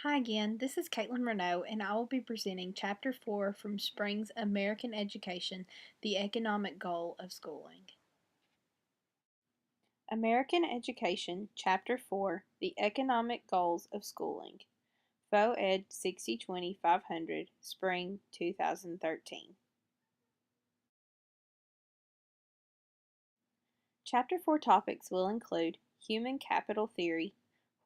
Hi again, this is Caitlin Renault, and I will be presenting Chapter 4 from Spring's American Education, The Economic Goal of Schooling. American Education, Chapter 4, The Economic Goals of Schooling. FOED 6020-500, Spring 2013. Chapter 4 topics will include human capital theory,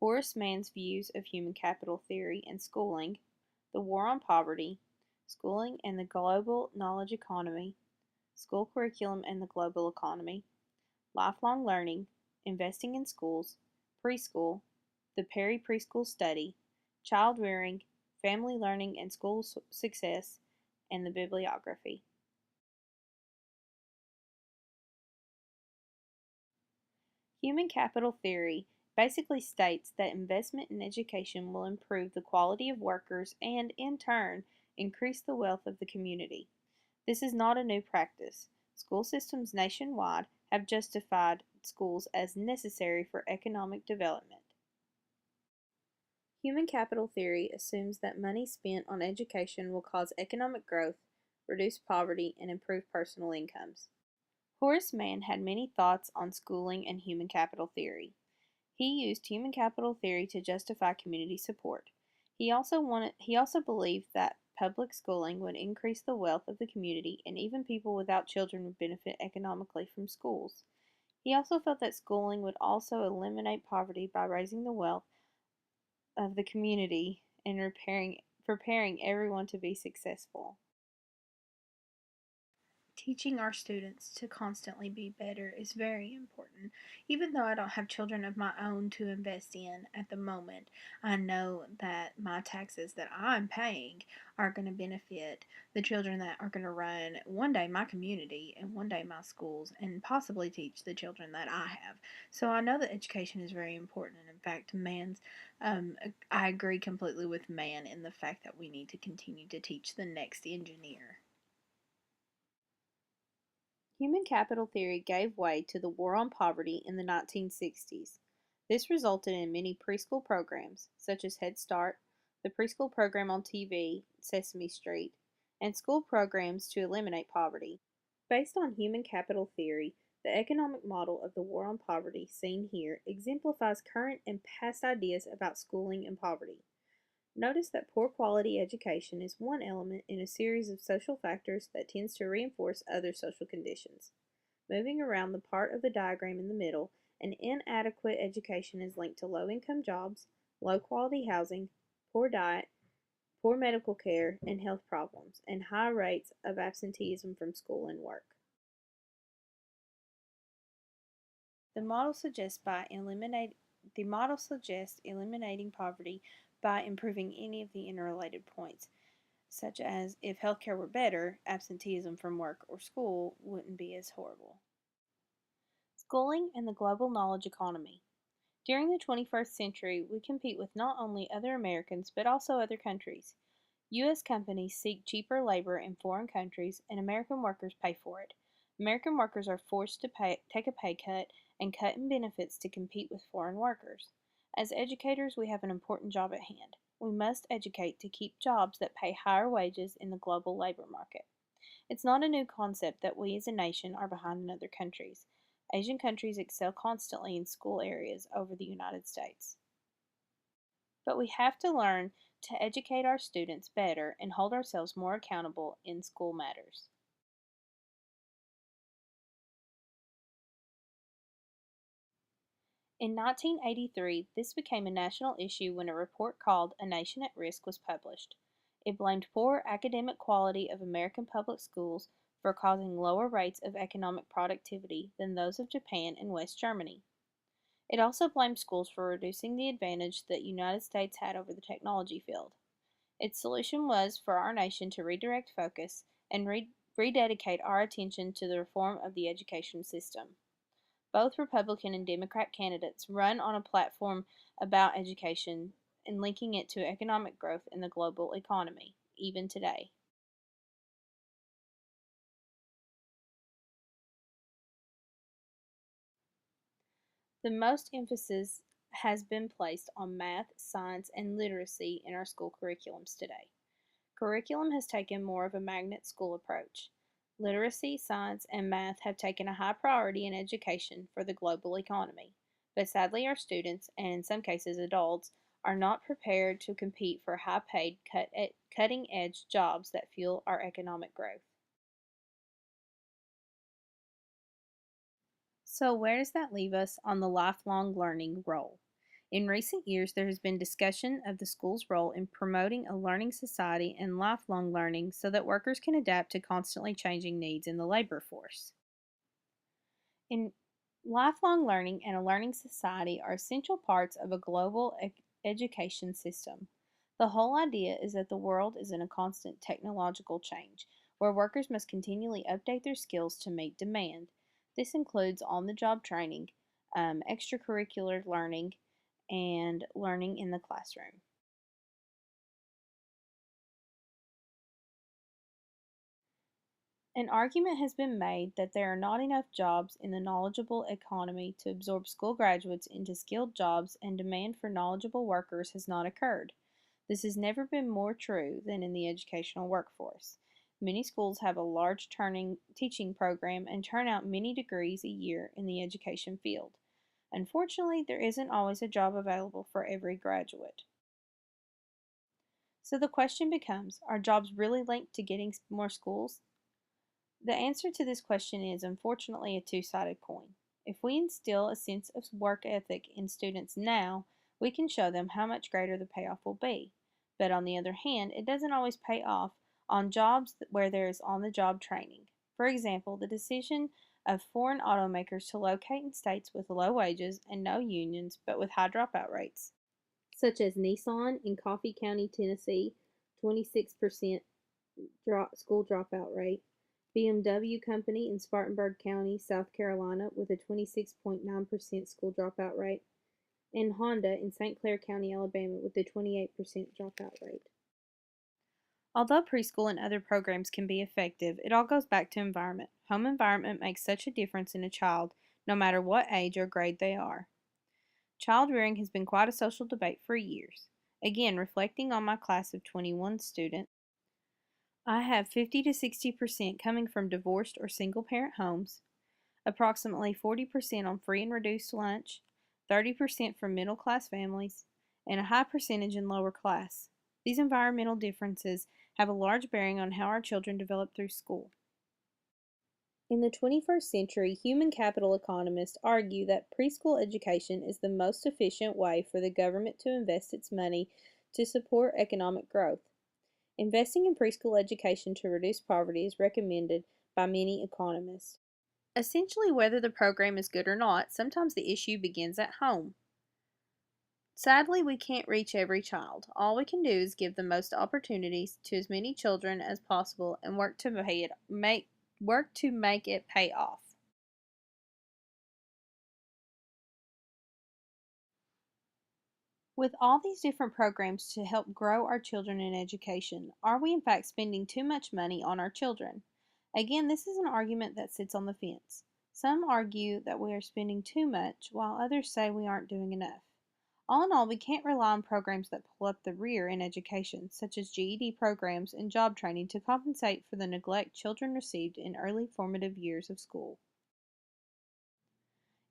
Horace Mann's views of human capital theory and schooling, the war on poverty, schooling and the global knowledge economy, school curriculum and the global economy, lifelong learning, investing in schools, preschool, the Perry Preschool Study, child rearing, family learning and school success, and the bibliography. Human capital theory basically states that investment in education will improve the quality of workers and, in turn, increase the wealth of the community. This is not a new practice. School systems nationwide have justified schools as necessary for economic development. Human capital theory assumes that money spent on education will cause economic growth, reduce poverty, and improve personal incomes. Horace Mann had many thoughts on schooling and human capital theory. He used human capital theory to justify community support. He also believed that public schooling would increase the wealth of the community and even people without children would benefit economically from schools. He also felt that schooling would also eliminate poverty by raising the wealth of the community and preparing everyone to be successful. Teaching our students to constantly be better is very important. Even though I don't have children of my own to invest in at the moment, I know that my taxes that I'm paying are going to benefit the children that are going to run one day my community and one day my schools and possibly teach the children that I have. So I know that education is very important. And in fact, I agree completely with Mann in the fact that we need to continue to teach the next engineer. Human capital theory gave way to the war on poverty in the 1960s. This resulted in many preschool programs, such as Head Start, the preschool program on TV, Sesame Street, and school programs to eliminate poverty. Based on human capital theory, the economic model of the war on poverty seen here exemplifies current and past ideas about schooling and poverty. Notice that poor quality education is one element in a series of social factors that tends to reinforce other social conditions. Moving around the part of the diagram in the middle, an inadequate education is linked to low-income jobs, low-quality housing, poor diet, poor medical care and health problems, and high rates of absenteeism from school and work. The model suggests eliminating poverty by improving any of the interrelated points, such as if healthcare were better, absenteeism from work or school wouldn't be as horrible. Schooling and the global knowledge economy. During the 21st century, we compete with not only other Americans but also other countries. U.S. companies seek cheaper labor in foreign countries, and American workers pay for it. American workers are forced to take a pay cut and cut in benefits to compete with foreign workers. As educators, we have an important job at hand. We must educate to keep jobs that pay higher wages in the global labor market. It's not a new concept that we as a nation are behind in other countries. Asian countries excel constantly in school areas over the United States. But we have to learn to educate our students better and hold ourselves more accountable in school matters. In 1983, this became a national issue when a report called A Nation at Risk was published. It blamed poor academic quality of American public schools for causing lower rates of economic productivity than those of Japan and West Germany. It also blamed schools for reducing the advantage that the United States had over the technology field. Its solution was for our nation to redirect focus and rededicate our attention to the reform of the education system. Both Republican and Democrat candidates run on a platform about education and linking it to economic growth in the global economy, even today. The most emphasis has been placed on math, science, and literacy in our school curriculums today. Curriculum has taken more of a magnet school approach. Literacy, science, and math have taken a high priority in education for the global economy. But sadly, our students, and in some cases adults, are not prepared to compete for high paid, cutting edge jobs that fuel our economic growth. So, where does that leave us on the lifelong learning role? In recent years, there has been discussion of the school's role in promoting a learning society and lifelong learning so that workers can adapt to constantly changing needs in the labor force. In lifelong learning and a learning society are essential parts of a global education system. The whole idea is that the world is in a constant technological change, where workers must continually update their skills to meet demand. This includes on the job training, extracurricular learning, and learning in the classroom. An argument has been made that there are not enough jobs in the knowledgeable economy to absorb school graduates into skilled jobs, and demand for knowledgeable workers has not occurred. This has never been more true than in the educational workforce. Many schools have a large teaching program and turn out many degrees a year in the education field. Unfortunately, there isn't always a job available for every graduate. So the question becomes, are jobs really linked to getting more schools? The answer to this question is unfortunately a two-sided coin. If we instill a sense of work ethic in students now, we can show them how much greater the payoff will be. But on the other hand, it doesn't always pay off on jobs where there is on-the-job training. For example, the decision of foreign automakers to locate in states with low wages and no unions but with high dropout rates, such as Nissan in Coffee County, Tennessee, 26% school dropout rate, BMW Company in Spartanburg County, South Carolina, with a 26.9% school dropout rate, and Honda in St. Clair County, Alabama, with a 28% dropout rate. Although preschool and other programs can be effective, it all goes back to environment. Home environment makes such a difference in a child, no matter what age or grade they are. Child rearing has been quite a social debate for years. Again, reflecting on my class of 21 students, I have 50 to 60% coming from divorced or single parent homes, approximately 40% on free and reduced lunch, 30% from middle class families, and a high percentage in lower class. These environmental differences have a large bearing on how our children develop through school. In the 21st century, human capital economists argue that preschool education is the most efficient way for the government to invest its money to support economic growth. Investing in preschool education to reduce poverty is recommended by many economists. Essentially, whether the program is good or not, sometimes the issue begins at home. Sadly, we can't reach every child. All we can do is give the most opportunities to as many children as possible and work to make it pay off. With all these different programs to help grow our children in education, are we in fact spending too much money on our children? Again, this is an argument that sits on the fence. Some argue that we are spending too much, while others say we aren't doing enough. All in all, we can't rely on programs that pull up the rear in education, such as GED programs and job training, to compensate for the neglect children received in early formative years of school.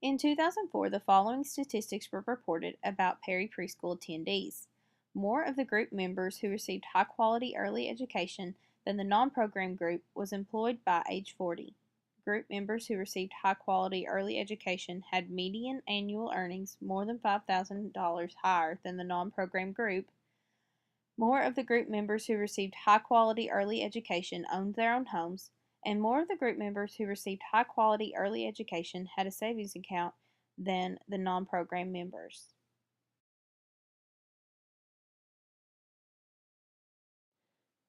In 2004, the following statistics were reported about Perry Preschool attendees. More of the group members who received high quality early education than the non program group was employed by age 40. Group members who received high quality early education had median annual earnings more than $5,000 higher than the non program group. More of the group members who received high quality early education owned their own homes, and more of the group members who received high quality early education had a savings account than the non program members.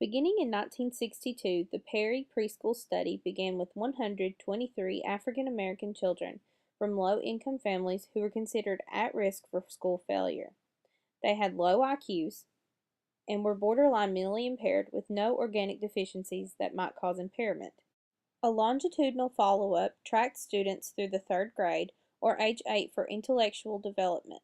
Beginning in 1962, the Perry Preschool Study began with 123 African American children from low income families who were considered at risk for school failure. They had low IQs and were borderline mentally impaired with no organic deficiencies that might cause impairment. A longitudinal follow-up tracked students through the third grade, or age 8, for intellectual development.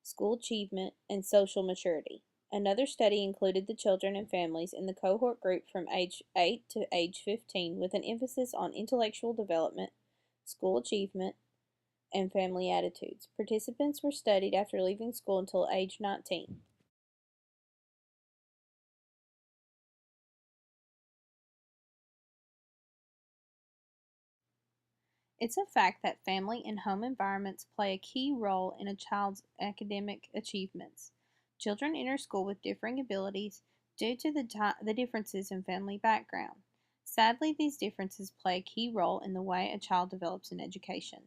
school achievement, and social maturity. Another study included the children and families in the cohort group from age 8 to age 15 with an emphasis on intellectual development, school achievement, and family attitudes. Participants were studied after leaving school until age 19. It's a fact that family and home environments play a key role in a child's academic achievements. Children enter school with differing abilities due to the differences in family background. Sadly, these differences play a key role in the way a child develops in education.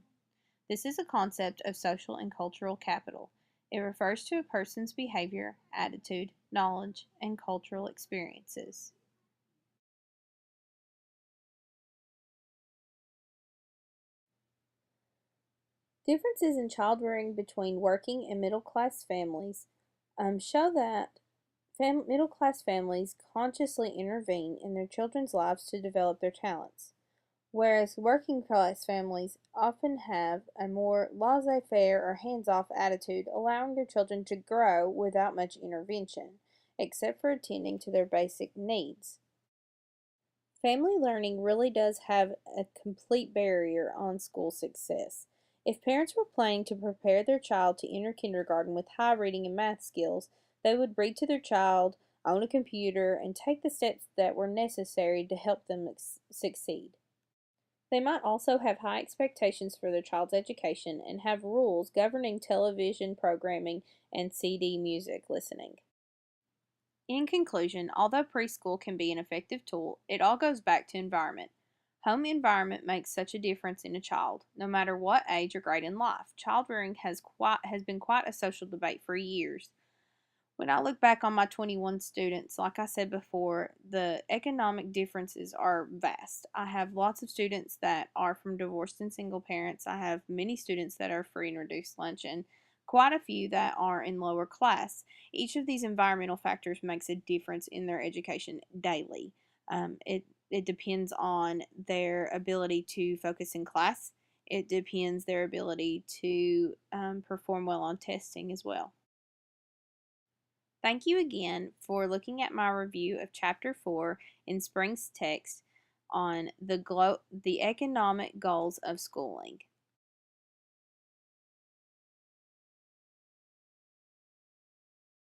This is a concept of social and cultural capital. It refers to a person's behavior, attitude, knowledge, and cultural experiences. Differences in child rearing between working and middle class families show that middle class families consciously intervene in their children's lives to develop their talents, whereas working class families often have a more laissez faire or hands off attitude, allowing their children to grow without much intervention, except for attending to their basic needs. Family learning really does have a complete barrier on school success. If parents were planning to prepare their child to enter kindergarten with high reading and math skills, they would read to their child, own a computer, and take the steps that were necessary to help them succeed. They might also have high expectations for their child's education and have rules governing television programming and CD music listening. In conclusion, although preschool can be an effective tool, it all goes back to environment. Home environment makes such a difference in a child, no matter what age or grade in life. Child rearing has been quite a social debate for years. When I look back on my 21 students, like I said before, the economic differences are vast. I have lots of students that are from divorced and single parents. I have many students that are free and reduced lunch, and quite a few that are in lower class. Each of these environmental factors makes a difference in their education daily. It depends on their ability to focus in class. It depends their ability to perform well on testing as well. Thank you again for looking at my review of Chapter 4 in Spring's text on the economic goals of schooling.